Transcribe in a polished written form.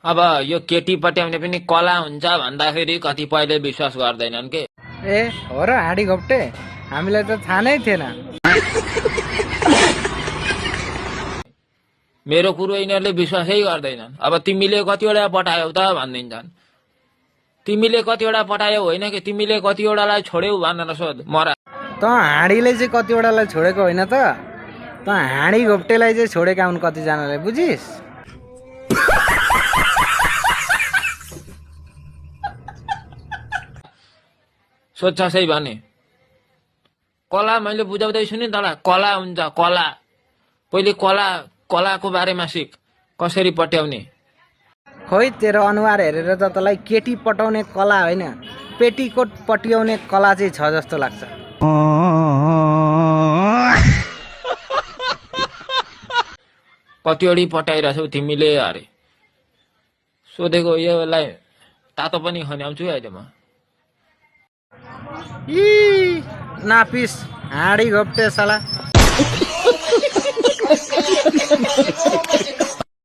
अब यो केटी पट्याउने पनि कला हुन्छ भन्दाखेरि कतिपयले विश्वास गर्दैनन् के। ए हो र हाँडी घोप्टे, हामीलाई त थाहा नै थिएन। मेरो कुरो यिनीहरूले विश्वासै गर्दैनन्। अब तिमीले कतिवटा पठायौ त भनिदिन्छन्। तिमीले कतिवटा पठायौ होइन कि तिमीले कतिवटालाई छोड्यौ भनेर सोध मरा। त हाँडीले चाहिँ कतिवटालाई छोडेको होइन त हाँडी घोप्टेलाई चाहिँ छोडेका हुन् कतिजनाले, बुझिस्? सोध्छसै भने कला मैले बुझाउँदैछु नि तँलाई, कला हुन्छ कला। पहिले कलाको बारेमा सिक, कसरी पट्याउने। खोइ तेरो अनुहार हेरेर त तँलाई केटी पटाउने कला होइन, पेटीकोट पट्याउने कला चाहिँ छ जस्तो लाग्छ। कतिवटा पटाइरहेछौ तिमीले अरे सोधेको। योलाई तातो पनि खन्याउँछु अहिले म। नापिस हाँडी घोप्टे साला।